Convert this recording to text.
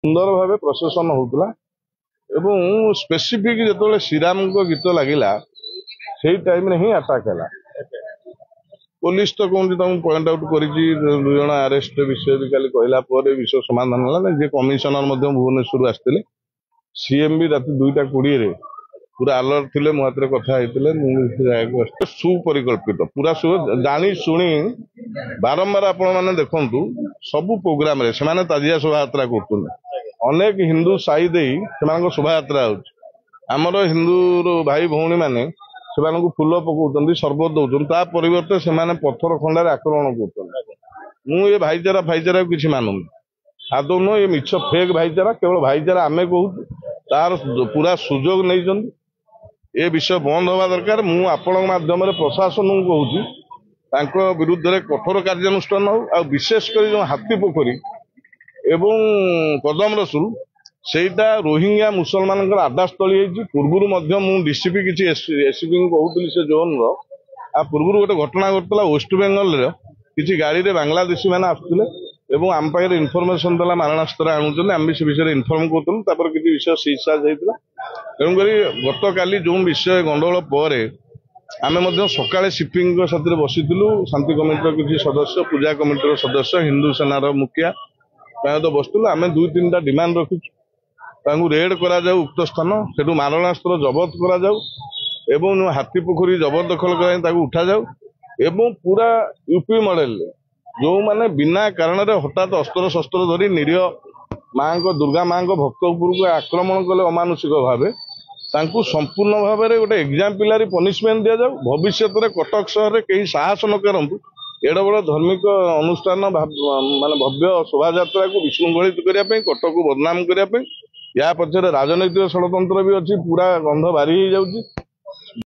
सुंदर भाव प्रसेसन होता स्पेसिफिक जो श्रीराम गीत लगला से टाइम ही अटाक है। पुलिस तो कौन पॉइंट आउट कर जन आरेस्ट विषय भी काली कहला विषय समाधान है। जे कमिशनर भुवनेश्वर आसते सीएम भी रात 2:20 पूरा अलर्ट थे मो हाथ कथा सुपरिकल्पित पूरा जानी शुणी बारंबार आपण मैंने देखु सबू प्रोग्राम रे से ताजिया शोभा यात्रा कर अनेक हिंदू साई दे शोभा यात्रा होमर हिंदू भाई भौणी मैंने से फूल पकाउं सरबत दौरान ता परिवर्ते से पत्थर खंडार आक्रमण कर भाईचारा फाईचारा किसी मानुनी आदौ नुह ये मिछ फेक भाईचारा केवल भाईचारा आमे कहूँ तार पूरा सुजोग नहीं ये विषय बंद हवा दरकार। मु आपण माध्यम प्रशासन कहूँ विरुद्ध में कठोर कार्यानुष्ठान हो विशेषकर जो हाथी पोखरी एवं कदम रसुल सेटा रोहिंग्या मुसलमान आदास्थली पूर्व डीसीपी किसी एसपी कहूली से जोन पूर्व गोटे घटना घटला वेस्ट बेंगल किसी गाड़ी रे बांग्लादेशी मैंने आसुले एवं आम पाखे इनफर्मेशन देला मारणास्त्र आणुचंदी आम भी से विषय इनफर्म करूँ किसी विषय सीजसाज होता तेणुक गत काली जो विषय गंडगोल पर आम सका सीपी साथी बसीलु शांति कमिटर किसी सदस्य पूजा कमिटर सदस्य हिंदू सेनार मुखिया तो बसलु आम 2-3टा डिमांड रखीचु रेड करा उक्त स्थान से मारणास्त्र जबत करा हाथी पोखरी जबरदखल कर उठा जाऊ एवं पूरा यूपी मॉडल जो माने बिना कारण हठात अस्त्र शस्त्र धरी निरीह माँ दुर्गा माँ भक्त उपरको आक्रमण कले अमानुषिक भाव संपूर्ण भाव में गोटे एग्जाम्पलारी पनिशमेंट दि जाऊ भविष्य में कटक सहर में कहीं साहस न करूँ एड बड़ धार्मिक अनुष्ठान मान भव्य शोभा यात्रा को विशृंखलित करने कटक को बदनाम करने या पछरे राजनैतिक षड़यंत्र भी अच्छी पूरा गंध बारी हो जाऊँगी।